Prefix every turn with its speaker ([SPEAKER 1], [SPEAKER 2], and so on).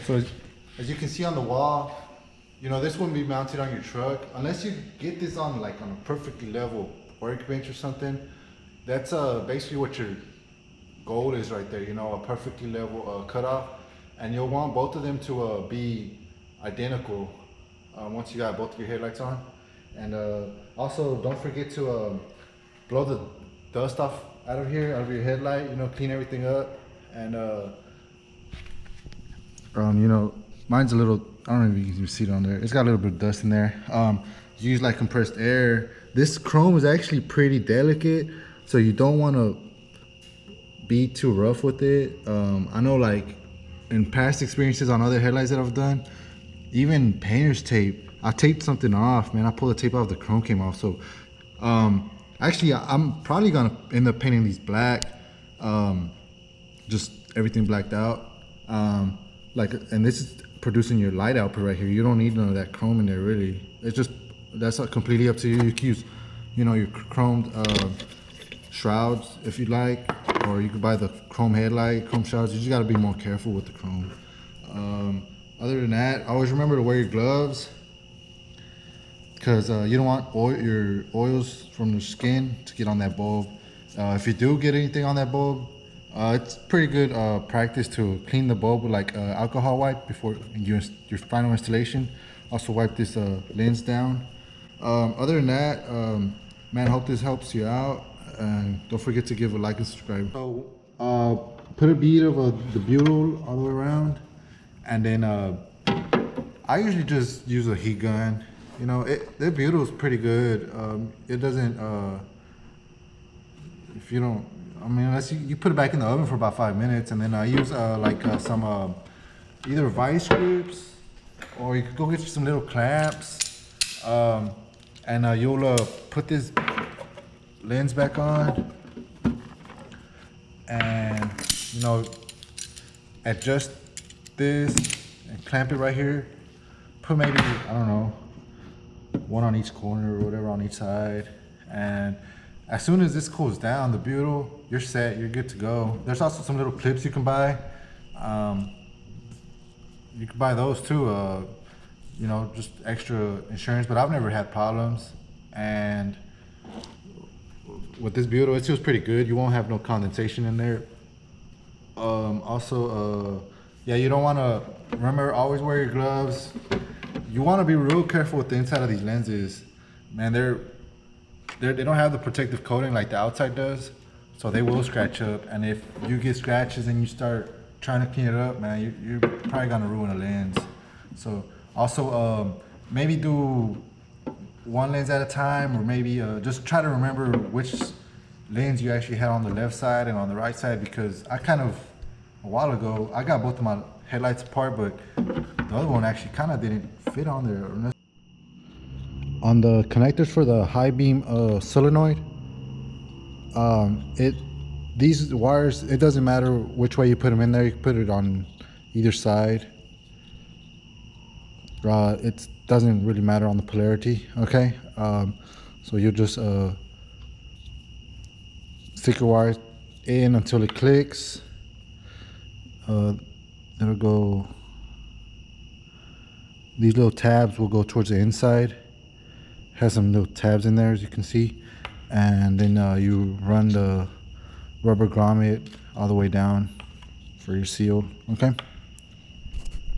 [SPEAKER 1] So as you can see on the wall, you know, this wouldn't be mounted on your truck unless you get this on like on a perfectly level workbench or something. That's basically what your goal is right there, you know, a perfectly level cutoff. And you'll want both of them to be identical once you got both of your headlights on. And also don't forget to blow the dust off out of here, out of your headlight, you know, clean everything up. And you know, mine's a little, I don't know if you can see it on there, it's got a little bit of dust in there. Use like compressed air. This chrome is actually pretty delicate, so you don't want to be too rough with it. I know like in past experiences on other headlights that I've done, even painter's tape, I taped something off, man. I pulled the tape off, the chrome came off. So actually I'm probably gonna end up painting these black, just everything blacked out. Like, and this is producing your light output right here. You don't need none of that chrome in there really. It's just, that's completely up to you. You can use, you know, your chromed shrouds if you like, or you could buy the chrome headlight, chrome shrouds. You just gotta be more careful with the chrome. Other than that, always remember to wear your gloves, because you don't want your oils from the skin to get on that bulb. If you do get anything on that bulb, it's pretty good practice to clean the bulb with like alcohol wipe before your final installation. Also wipe this lens down. Other than that, man, I hope this helps you out. And don't forget to give a like and subscribe. So put a bead of the butyl all the way around, and then I usually just use a heat gun. You know, the butyl is pretty good. It doesn't, if you don't, I mean, unless you put it back in the oven for about 5 minutes, and then I use like some either vice grips, or you could go get you some little clamps, and you'll put this lens back on, and you know, adjust this and clamp it right here. Put maybe, I don't know, one on each corner or whatever on each side, and as soon as this cools down, the butyl, you're set, you're good to go. There's also some little clips you can buy. You can buy those too, you know, just extra insurance, but I've never had problems. And with this butyl, it feels pretty good. You won't have no condensation in there. Also, yeah, you don't want to, remember, always wear your gloves. You want to be real careful with the inside of these lenses. Man, they don't have the protective coating like the outside does, so they will scratch up. And if you get scratches and you start trying to clean it up, man, you're probably gonna ruin a lens. So also, maybe do one lens at a time, or maybe just try to remember which lens you actually had on the left side and on the right side, because I kind of, a while ago, I got both of my headlights apart, but the other one actually kind of didn't fit on there. On the connectors for the high beam solenoid, these wires, it doesn't matter which way you put them in there. You can put it on either side. It doesn't really matter on the polarity, okay? So you'll just stick your wire in until it clicks. It'll go, these little tabs will go towards the inside. Has some little tabs in there, as you can see, and then you run the rubber grommet all the way down for your seal. Okay.